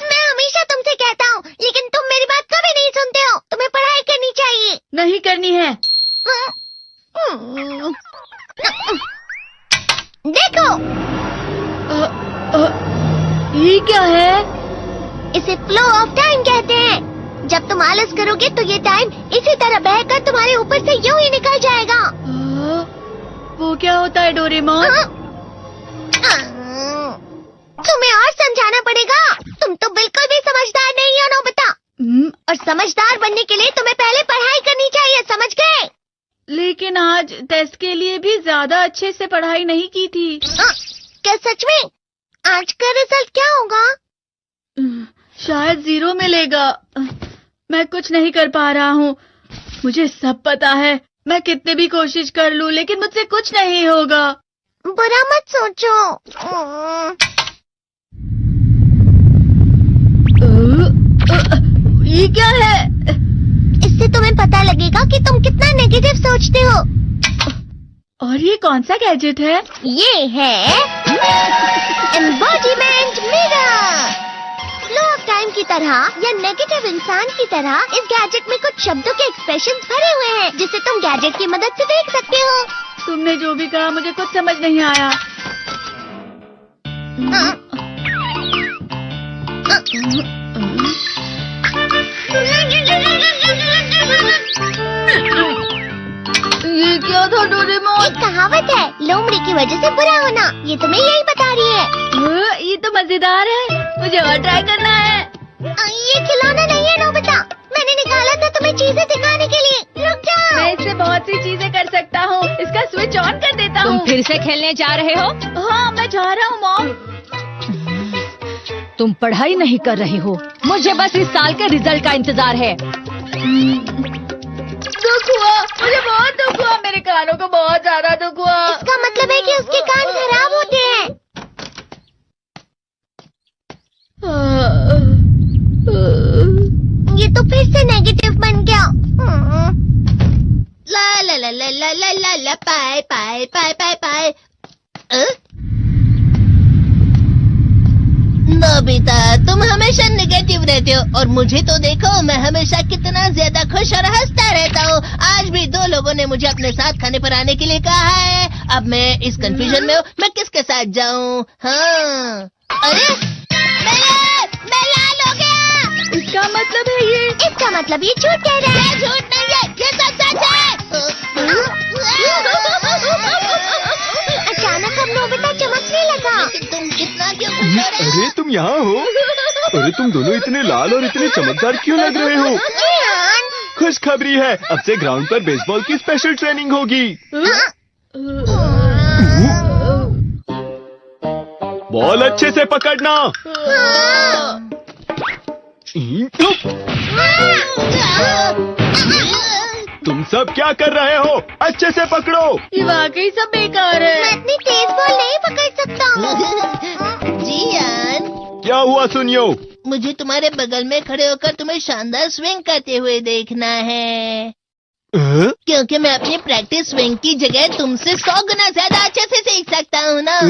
मैं हमेशा तुमसे कहता हूँ, लेकिन तुम मेरी बात कभी नहीं सुनते हो। तुम्हें पढ़ाई करनी चाहिए। नहीं करनी है। देखो, ये क्या है? इसे फ्लो ऑफ टाइम कहते हैं। जब तुम आलस करोगे तो ये टाइम इसी तरह बहकर तुम्हारे ऊपर से यूं ही निकल जाएगा। वो क्या होता है डोरेमोन? तुम्हें और समझाना पड़ेगा। तुम तो बिल्कुल भी समझदार नहीं हो नोबिता। और समझदार बनने के लिए तुम्हें पहले पढ़ाई करनी चाहिए, समझ गए? लेकिन आज टेस्ट के लिए भी ज्यादा अच्छे से पढ़ाई नहीं की थी। क्या सच में? आज का रिजल्ट क्या होगा? शायद 0 मिलेगा। मैं कुछ नहीं कर पा रहा हूँ। मुझे सब पता है। मैं कितनी भी कोशिश कर लूँ, लेकिन मुझसे कुछ नहीं होगा। बुरा मत सोचो। ये क्या है? इससे तुम्हें पता लगेगा कि तुम कितना नेगेटिव सोचते हो। और ये कौन सा गैजेट है? ये है embodiment mirror. Flow of time की तरह या नेगेटिव इंसान की तरह इस गैजेट में कुछ शब्दों के एक्सप्रेशंस भरे हुए हैं, जिसे तुम गैजेट की मदद से देख सकते हो। तुमने जो भी कहा मुझे कुछ समझ नहीं आया। ये क्या था डोरेमोन? एक कहावत है, लोमड़ी की वजह से बुरा होना। ये तुम्हें यही बता रही है। ये तो मजेदार है। मुझे और ट्राई करना है। ये खिलौना नहीं है नोबिता। मैंने निकाला था तुम्हें चीजें दिखाने के लिए। रुक जाओ। मैं इससे बहुत सी चीजें कर सकता हूँ। इसका स्विच ऑन कर देता हूँ। तुम फिर से खेलने जा रहे हो? हाँ, मैं जा रहा हूँ मॉम। तुम पढ़ाई नहीं कर रही हो। मुझे बस इस साल के रिजल्ट का इंतजार है। दुख हुआ, मुझे बहुत दुख हुआ। मेरे कानों को बहुत ज्यादा दुख हुआ। इसका मतलब है कि उसके कान खराब होते हैं। ये तो फिर से नेगेटिव बन गया। ला ला ला ला ला ला ला ला पाए पाए पाए पाए पाए। नोबिता, तुम हमेशा नेगेटिव रहते हो और मुझे तो देखो, मैं हमेशा कितना ज्यादा खुश और हंसता रहता हूँ। आज भी 2 लोगों ने मुझे अपने साथ खाने पर आने के लिए कहा है। अब मैं इस कंफ्यूजन में हूँ, मैं किसके साथ जाऊँ? हाँ, अरे मैं लाल हो गया। इसका मतलब है ये? इसका मतलब ये झूठ कह रहा है। झूठ नहीं है, ये सच है। अचानक हम नोबिता चमकने लगा। तुम इतना क्यों खुश हो रहे हो? अरे तुम यहाँ हो? अरे तुम दोनों इतने लाल और इतने चमकदार क्यों लग रहे हो? खुशखबरी है, अब से ग्राउंड पर बेसबॉल की स्पेशल ट्रेनिंग होगी। बॉल अच्छे से पकड़ना। तुम सब क्या कर रहे हो? अच्छे से पकड़ो। ये वाकई सब बेकार है। मैं इतनी तेज बॉल नहीं पकड़ सकता हूँ। जियान, क्या हुआ सुनियो? मुझे तुम्हारे बगल में खड़े होकर तुम्हें शानदार स्विंग करते हुए देखना है। क्योंकि मैं अपनी प्रैक्टिस स्विंग की जगह तुमसे 100 गुना ज्यादा अच्छे से सीख सकता हूँ ना।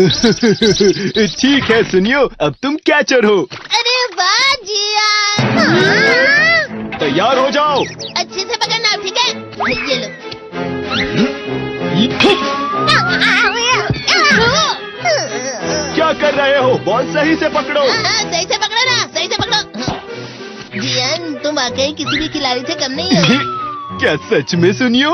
ठीक है सुनियो, अब तुम कैचर हो। अरे वाह जियान। तैयार हो जाओ। अच्छे से पकड़ना, ठीक है? ये लो। क्या कर रहे हो? बॉल सही से पकड़ो। सही से पकड़ो ना, सही से पकड़ो। जियान, तुम वाकई किसी भी खिलाड़ी से कम नहीं हो। क्या सच में सुनियो?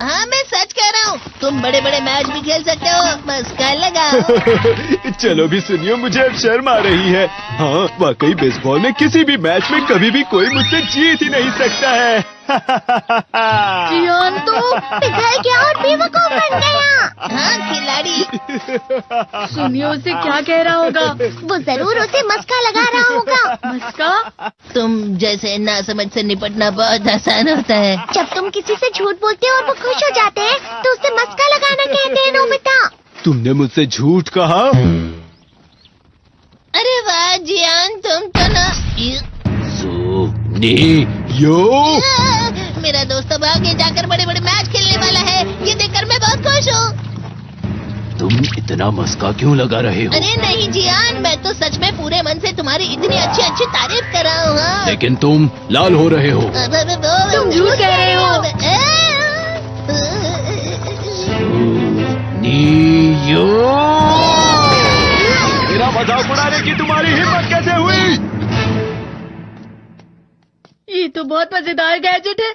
हाँ, मैं सच कह रहा हूँ। तुम बड़े बड़े मैच भी खेल सकते हो। मस्का लगाओ। चलो भी सुनियो, मुझे अब शर्म आ रही है। हाँ, वाकई बेसबॉल में किसी भी मैच में कभी भी कोई मुझसे जीत ही नहीं सकता है। जियान तो पिघल गया और बेवकूफ बन गया। हाँ, खिलाड़ी। सुनियो उसे क्या कह रहा होगा? वो जरूर उसे मस्का लगा रहा होगा। मस्का? तुम जैसे नासमझ से निपटना बहुत आसान होता है। जब तुम किसी से झूठ बोलते हो और वो खुश हो जाते हैं, तो उसे मस्का लगाना कहते हैं नोबिता। तुमने मुझसे झूठ कहा? अरे वाह जियान, तुम तो ना। यो मेरा दोस्त अब आगे जाकर बड़े बड़े मैच खेलने वाला है। ये देखकर मैं बहुत खुश हूँ। तुम इतना मस्का क्यों लगा रहे हो? अरे नहीं जियान, मैं तो सच में पूरे मन से तुम्हारी इतनी अच्छी अच्छी तारीफ कर रहा हूँ। हाँ। लेकिन तुम लाल हो रहे हो। तुम झूठ कह रहे हो। मेरा मजाक उड़ाने की तुम्हारी हिम्मत कैसे हुई? ये तो बहुत मजेदार गैजेट है।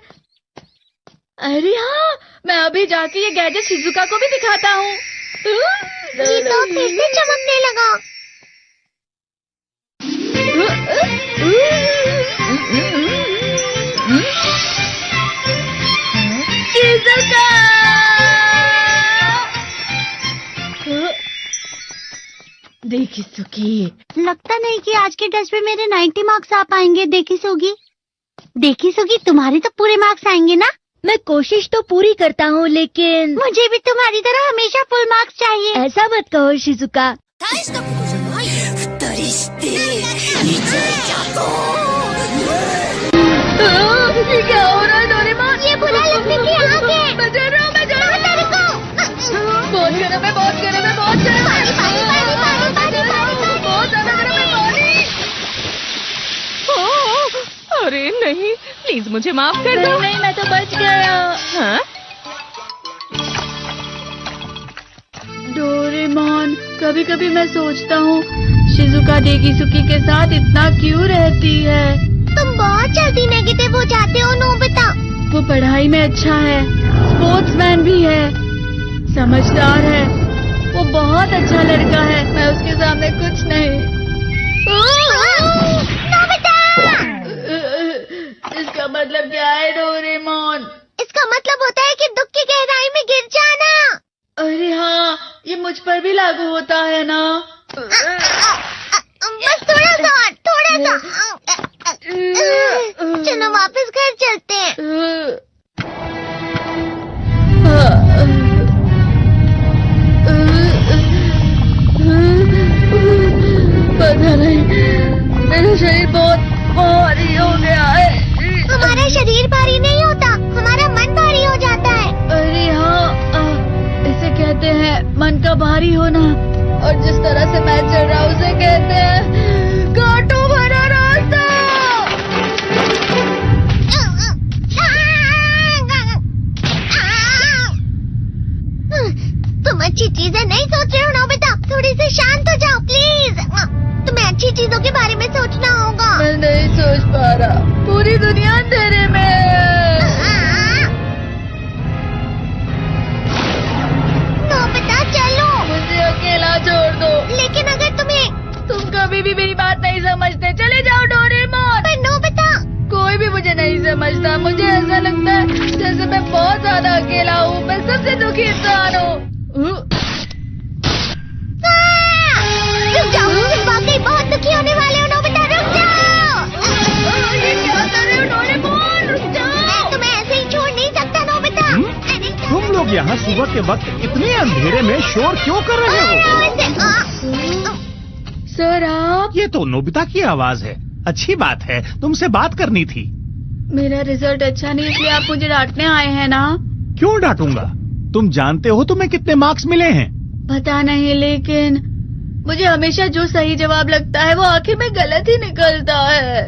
अरे हाँ, मैं अभी जाके ये गैजेट शिजुका को भी दिखाता हूँ। जी तो फिर से चमकने लगा। शिजुका! देखी सुकी, लगता नहीं कि आज के टेस्ट में मेरे 90 मार्क्स आ पाएंगे। देखी सोगी तुम्हारे तो पूरे मार्क्स आएंगे ना? मैं कोशिश तो पूरी करता हूँ, लेकिन मुझे भी तुम्हारी तरह हमेशा फुल मार्क्स चाहिए। ऐसा मत कहो शिजुका। ये क्या हो रहा है डोरेमोन? ये बुरा लगने की आग है। मैं डर रहा हूँ, मैं डर रहा हूँ। तेरे को बहुत गर्म है, बहुत गर्म है, बहुत गर्म है। पानी। बहुत ज्यादा गर्म है पानी। अरे नहीं, प्लीज मुझे माफ कर दो। नहीं, मैं तो बच गया। हाँ? डोरेमोन, कभी कभी मैं सोचता हूँ शिजुका डेगिसुकी के साथ इतना क्यों रहती है। तुम बहुत जल्दी नेगेटिव हो जाते हो नोबिता। वो पढ़ाई में अच्छा है, स्पोर्ट्समैन भी है, समझदार है, वो बहुत अच्छा लड़का है। मैं उसके सामने कुछ नहीं। इसका मतलब क्या है डोरेमोन? इसका मतलब होता है कि दुख की गहराई में गिर जाना। अरे हाँ, ये मुझ पर भी लागू होता है ना। बस थोड़ा सा। चलो वापस घर चलते हैं। पता नहीं, मेरा शरीर बहुत भारी हो गया है। हमारा शरीर भारी नहीं होता, हमारा मन भारी हो जाता है। अरे हाँ, इसे कहते हैं मन का भारी होना। और जिस तरह से मैं चल रहा हूँ उसे कहते हैं कांटों भरा रास्ता। तुम अच्छी चीजें नहीं सोच रहे हो नोबिता। थोड़ी सी शांत हो जाओ प्लीज। तुम्हें अच्छी चीजों के बारे में सोचना होगा। मैं नहीं सोच पा रहा, पूरी दुनिया अंधेरे में है। नोबिता चलो। मुझे अकेला छोड़ दो। लेकिन अगर तुम कभी भी मेरी बात नहीं समझते। चले जाओ डोरेमोन। पर नोबिता। कोई भी मुझे नहीं समझता। मुझे ऐसा लगता है जैसे मैं बहुत ज्यादा अकेला हूँ। मैं सबसे दुखी इंसान हूँ। रुक जाओ, तुम वाकई बहुत दुखी होने वाले हो नोबिता। रुक जाओ। ये क्या कर रहे हो डोरेमोन? रुक जाओ। मैं तुम्हें ऐसे ही छोड़ नहीं सकता नोबिता। तुम लोग यहाँ सुबह के वक्त इतने अंधेरे में शोर क्यों कर रहे हो? सर आप? ये तो नोबिता की आवाज है। अच्छी बात है, तुमसे बात करनी थी। मेरा रिजल्ट अच्छा नहीं, इसलिए आप मुझे डांटने आए हैं ना? क्यों डांटूंगा? तुम जानते हो तुम्हें कितने मार्क्स मिले हैं? पता नहीं, लेकिन मुझे हमेशा जो सही जवाब लगता है वो आखिर में गलत ही निकलता है।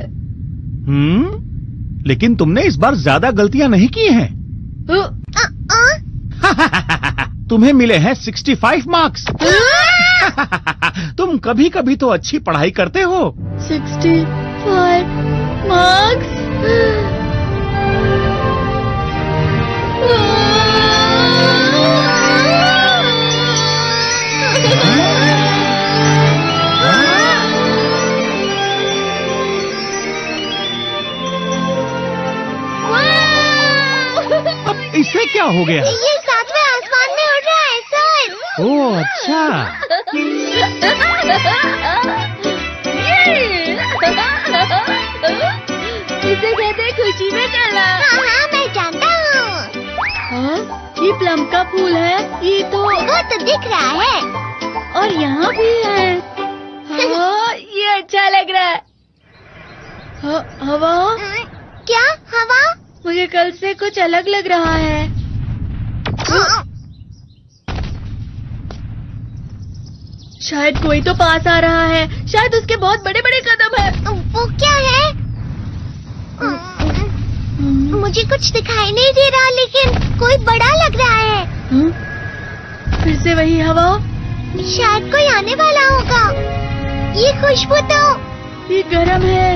लेकिन तुमने इस बार ज्यादा गलतियां नहीं की हैं। तुम्हें मिले हैं 65 मार्क्स। तुम कभी कभी तो अच्छी पढ़ाई करते हो। 65 मार्क्स? अब इससे क्या हो गया? ये सातवें आसमान में उड़ रहा है सर। ओह अच्छा। इसे कहते हैं खुशी में चलना। हाँ मैं जानता हूँ। हाँ, ये प्लम का फूल है। ये तो वो तो दिख रहा है। और यहाँ भी है। हाँ, ये अच्छा लग रहा है। हवा? क्या हवा? मुझे कल से कुछ अलग लग रहा है। शायद कोई तो पास आ रहा है। शायद उसके बहुत बड़े बड़े कदम है। वो क्या है? मुझे कुछ दिखाई नहीं दे रहा, लेकिन कोई बड़ा लग रहा है। फिर से वही हवा। शायद कोई आने वाला होगा। ये खुशबू तो ये गरम है।